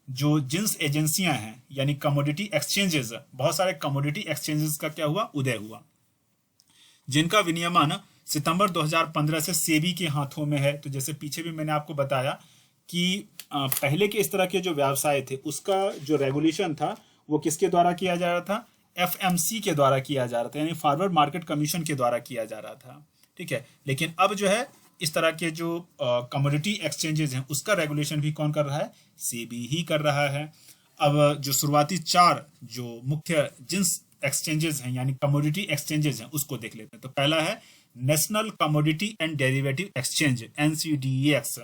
[SPEAKER 1] जो जिन्स एजेंसियां हैं, यानी कमोडिटी एक्सचेंजेस, बहुत सारे कमोडिटी एक्सचेंजेस का क्या हुआ, उदय हुआ, जिनका विनियमन सितंबर 2015 से सेबी के हाथों में है। तो जैसे पीछे भी मैंने आपको बताया कि पहले के इस तरह के जो व्यवसाय थे उसका जो रेगुलेशन था वो किसके द्वारा किया जा रहा था, एफएमसी के द्वारा किया जा रहा था, यानी फॉरवर्ड मार्केट कमीशन के द्वारा किया जा रहा था। ठीक है, लेकिन अब जो है इस तरह के जो कमोडिटी एक्सचेंजेस हैं उसका रेगुलेशन भी कौन कर रहा है, सेबी ही कर रहा है। अब जो शुरुआती 4 जो मुख्य जिन्स एक्सचेंजेस हैं, यानी कमोडिटी एक्सचेंजेस हैं, उसको देख लेते हैं। तो पहला है national commodity and derivative exchange NCDEX,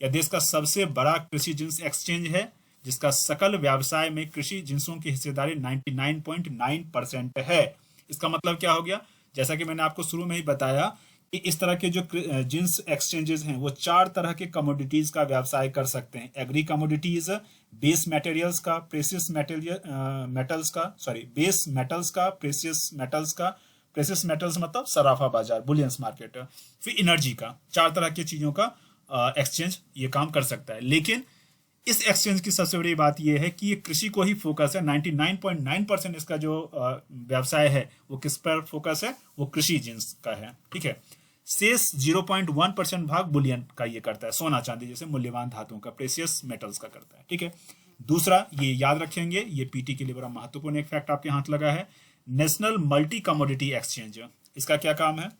[SPEAKER 1] यह देश का सबसे बड़ा कृषि जिंस एक्सचेंज है, जिसका सकल व्यवसाय में कृषि जिंसों की हिस्सेदारी 99.9% है। इसका मतलब क्या हो गया, जैसा कि मैंने आपको शुरू में ही बताया कि इस तरह के जो जिंस एक्सचेंजेस हैं वो 4 तरह के कमोडिटीज का व्यवसाय कर सकते हैं। एग्री कमोडिटीज, बेस मटेरियल्स का, प्रेशियस मेटल्स का, बेस मेटल्स का, प्रेशियस मेटल्स का, प्रेशियस मेटल्स मतलब सराफा बाजार, बुलियंस मार्केट, फिर एनर्जी का। 4 तरह की चीजों का एक्सचेंज ये काम कर सकता है। लेकिन इस एक्सचेंज की सबसे बड़ी बात यह है कि ये कृषि को ही फोकस है। 99.9% इसका जो व्यवसाय है वो किस पर फोकस है, वो कृषि जिंस का है। ठीक है, शेष 0.1% भाग बुलियन का ये करता है, सोना चांदी जैसे मूल्यवान धातुओं का, प्रेशियस मेटल्स का करता है। ठीक है, दूसरा ये याद रखेंगे, ये पीटी के लिए बड़ा महत्वपूर्ण एक फैक्ट आपके हाथ लगा है, नेशनल मल्टी कमोडिटी एक्सचेंज। इसका क्या काम है,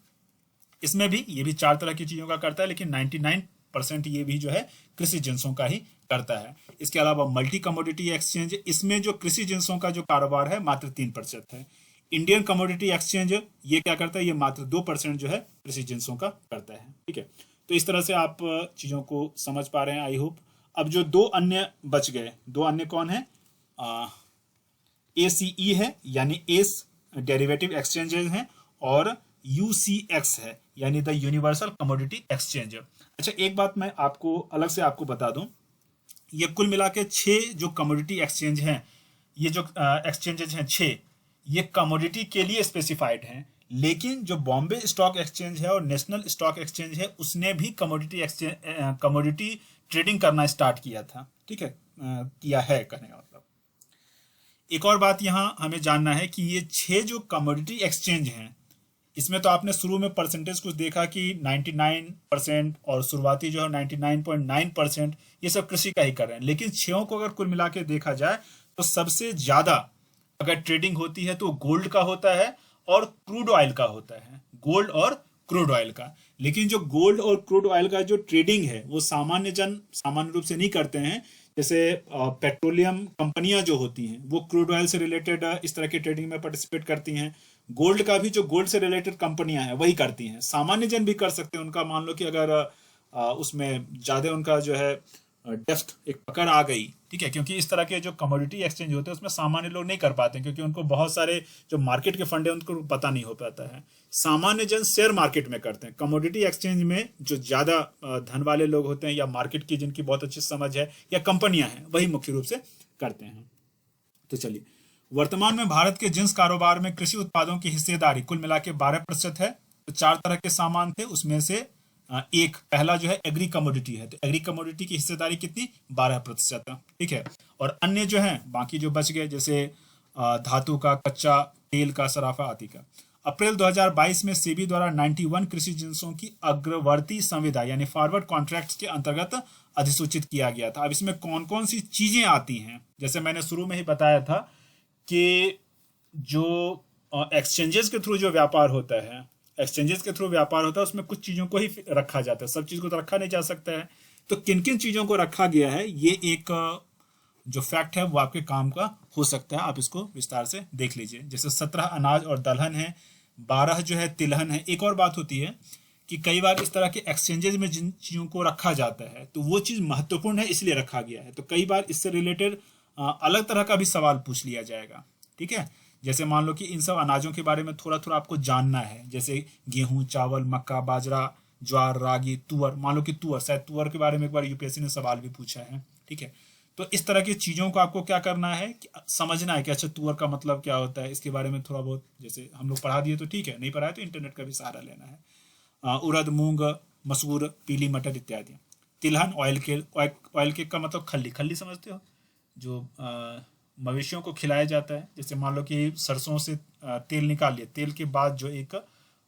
[SPEAKER 1] इसमें भी ये भी 4 तरह की चीजों का करता है, लेकिन 99% ये भी जो है कृषि जिंसों का ही करता है। इसके अलावा मल्टी कमोडिटी एक्सचेंज, इसमें जो कृषि जिंसों का जो कारोबार है मात्र 3% है। इंडियन कमोडिटी एक्सचेंज ये क्या करता है, ये मात्र 2% जो है कृषि जिंसों का करता है। ठीक है, तो इस तरह से आप चीजों को समझ पा रहे हैं, आई होप। अब जो 2 अन्य बच गए, 2 अन्य कौन है, ACE है यानी एस डेरिवेटिव एक्सचेंजेस हैं, और UCX है यानी द यूनिवर्सल कमोडिटी एक्सचेंज। अच्छा, एक बात मैं आपको अलग से आपको बता दूं, ये कुल मिला के 6 जो कमोडिटी एक्सचेंज हैं, ये जो एक्सचेंजेज हैं 6, ये कमोडिटी के लिए स्पेसिफाइड हैं। लेकिन जो बॉम्बे स्टॉक एक्सचेंज है और नेशनल स्टॉक एक्सचेंज है, उसने भी कमोडिटी ट्रेडिंग करना स्टार्ट किया था। ठीक है, किया है कहने का मतलब। एक और बात यहां हमें जानना है कि ये 6 जो कमोडिटी एक्सचेंज हैं, इसमें तो आपने शुरू में परसेंटेज कुछ देखा कि 99% और शुरुआती जो है 99.9%, ये सब कृषि का ही कर रहे हैं। लेकिन 6 को अगर कुल मिला के देखा जाए तो सबसे ज्यादा अगर ट्रेडिंग होती है तो गोल्ड का होता है और क्रूड ऑयल का होता है, गोल्ड और क्रूड ऑयल का। लेकिन जो गोल्ड और क्रूड ऑयल का जो ट्रेडिंग है वो सामान्य जन सामान्य रूप से नहीं करते हैं। जैसे पेट्रोलियम कंपनियां जो होती हैं वो क्रूड ऑयल से रिलेटेड इस तरह की ट्रेडिंग में पार्टिसिपेट करती हैं। गोल्ड का भी जो गोल्ड से रिलेटेड कंपनियां हैं वही करती हैं। सामान्य जन भी कर सकते हैं, उनका मान लो कि अगर उसमें ज्यादा उनका जो है डेप्थ एक पकड़ आ गई, ठीक है, क्योंकि इस तरह के जो कमोडिटी एक्सचेंज होते हैं उसमें सामान्य लोग नहीं कर पाते, क्योंकि उनको बहुत सारे जो मार्केट के फंड है उनको पता नहीं हो पाता है। सामान्य जन शेयर मार्केट में करते हैं। कमोडिटी एक्सचेंज में जो ज्यादा धन वाले लोग होते हैं या मार्केट की जिनकी बहुत अच्छी समझ है या कंपनियां हैं, वही मुख्य रूप से करते हैं। तो चलिए, वर्तमान में भारत के जिंस कारोबार में कृषि उत्पादों की हिस्सेदारी कुल मिला के 12% है। तो 4 तरह के सामान थे, उसमें से एक पहला जो है एग्री कमोडिटी है। तो एग्री कमोडिटी की हिस्सेदारी कितनी, 12%। ठीक है, और अन्य जो है बाकी जो बच गए, जैसे धातु का, कच्चा तेल का, सराफा आदि का। अप्रैल 2022 में सेबी द्वारा 91 कृषि जिंसों की अग्रवर्ती संविदा यानी फॉरवर्ड कॉन्ट्रैक्ट्स के अंतर्गत अधिसूचित किया गया था। अब इसमें कौन कौन सी चीजें आती हैं, जैसे मैंने शुरू में ही बताया था कि जो एक्सचेंजेस के थ्रू जो व्यापार होता है, एक्सचेंजेस के थ्रू व्यापार होता है, उसमें कुछ चीजों को ही रखा जाता है, सब चीज को तो रखा नहीं जा सकता है। तो किन किन चीजों को रखा गया है, ये एक जो फैक्ट है वो आपके काम का हो सकता है। आप इसको विस्तार से देख लीजिए। जैसे 17 अनाज और दलहन है, 12 जो है तिलहन है। एक और बात होती है कि कई बार इस तरह के एक्सचेंजेस में जिन चीजों को रखा जाता है तो वो चीज महत्वपूर्ण है इसलिए रखा गया है। तो कई बार इससे रिलेटेड अलग तरह का भी सवाल पूछ लिया जाएगा। ठीक है, जैसे मान लो कि इन सब अनाजों के बारे में थोड़ा थोड़ा आपको जानना है, जैसे गेहूं, चावल, मक्का, बाजरा, ज्वार, रागी, तुअर। मान लो कि तुअर, शायद तुअर के बारे में एक बार यूपीएससी ने सवाल भी पूछा है। ठीक है, तो इस तरह की चीजों को आपको क्या करना है कि समझना है कि अच्छा तुअर का मतलब क्या होता है, इसके बारे में थोड़ा बहुत जैसे हम लोग पढ़ा दिए तो ठीक है, नहीं पढ़ाए तो इंटरनेट का भी सहारा लेना है। उड़द, मूंग, मसूर, पीली मटर इत्यादि। तिलहन, ऑयल केक का मतलब खल्ली, खल्ली समझते हो, जो मवेशियों को खिलाया जाता है। जैसे मान लो कि सरसों से तेल निकाल लिया, तेल के बाद जो एक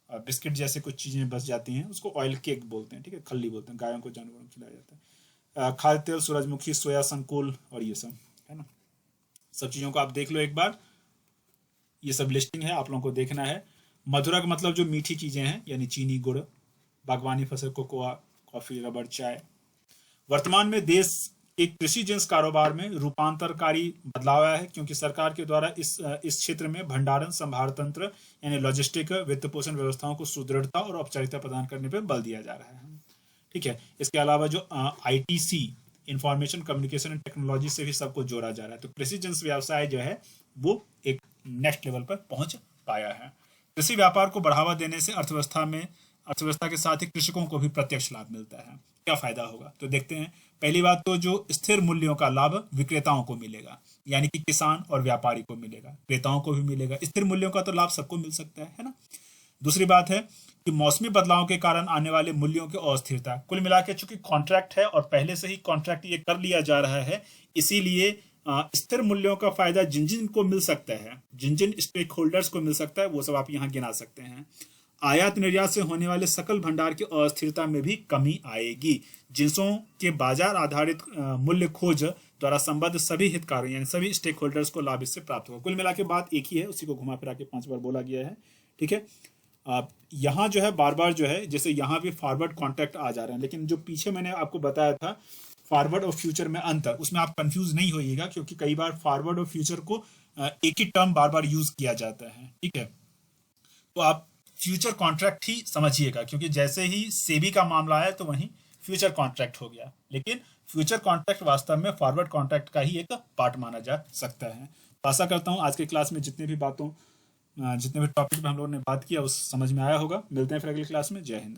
[SPEAKER 1] बिस्किट जैसे कुछ चीजें बच जाती हैं उसको ऑयल केक बोलते हैं। ठीक है, खल्ली बोलते हैं, गायों को, जानवरों को खिलाया जाता है। खाद्य तेल, सूरजमुखी, सोया, संकुल और ये सब है ना, सब चीजों को आप देख लो एक बार। ये सब लिस्टिंग है, आप लोगों को देखना है। मधुरा का मतलब जो मीठी चीजें हैं यानी चीनी, गुड़, बागवानी फसल, कोकोआ, कॉफी, रबर, चाय। वर्तमान में देश कि कृषि जिन्स कारोबार में रूपांतरकारी बदलाव आया है, क्योंकि सरकार के द्वारा इस क्षेत्र में भंडारण संभार तंत्र यानी लॉजिस्टिक वित्त पोषण व्यवस्थाओं को सुदृढ़ता और औपचारिकता प्रदान करने पर बल दिया जा रहा है। ठीक है, इसके अलावा जो ITC information communication and technology से भी सबको जोड़ा जा रहा है। तो कृषि जिन्स व्यवसाय जो है वो एक नेक्स्ट लेवल पर पहुंच पाया है। कृषि व्यापार को बढ़ावा देने से अर्थव्यवस्था के साथ ही कृषकों को भी प्रत्यक्ष लाभ मिलता है। क्या फायदा होगा, तो देखते हैं। पहली बात तो जो स्थिर मूल्यों का लाभ विक्रेताओं को मिलेगा, यानी कि किसान और व्यापारी को मिलेगा, क्रेताओं को भी मिलेगा। स्थिर मूल्यों का तो लाभ सबको मिल सकता है ना। दूसरी बात है कि मौसमी बदलाव के कारण आने वाले मूल्यों की अस्थिरता। कुल मिला के चूंकि कॉन्ट्रैक्ट है और पहले से ही कॉन्ट्रैक्ट ये कर लिया जा रहा है, इसीलिए स्थिर मूल्यों का फायदा जिन जिन को मिल सकता है, जिन जिन स्टेक होल्डर्स को मिल सकता है, वो सब आप यहाँ गिना सकते हैं। आयात निर्यात से होने वाले सकल भंडार की अस्थिरता में भी कमी आएगी। जिन्सों के बाजार आधारित मूल्य खोज द्वारा संबद्ध सभी हितधारकों यानी सभी स्टेक होल्डर्स को लाभ इससे प्राप्त होगा। कुल मिला के बात एक ही है, उसी को घुमा फिरा के 5 बार बोला गया है। ठीक है, यहाँ जो है बार बार जो है, जैसे यहाँ भी फॉरवर्ड कॉन्ट्रैक्ट आ जा रहे हैं, लेकिन जो पीछे मैंने आपको बताया था फॉरवर्ड और फ्यूचर में अंतर, उसमें आप कंफ्यूज नहीं होइएगा, क्योंकि कई बार फॉरवर्ड और फ्यूचर को एक ही टर्म बार बार यूज किया जाता है। ठीक है, तो आप फ्यूचर कॉन्ट्रैक्ट ही समझिएगा, क्योंकि जैसे ही सेबी का मामला आया तो वहीं फ्यूचर कॉन्ट्रैक्ट हो गया, लेकिन फ्यूचर कॉन्ट्रैक्ट वास्तव में फॉरवर्ड कॉन्ट्रैक्ट का ही एक पार्ट माना जा सकता है। तो आशा करता हूँ आज के क्लास में जितने भी टॉपिक पे हम लोगों ने बात किया उस समझ में आया होगा। मिलते हैं फिर अगली क्लास में। जय हिंद।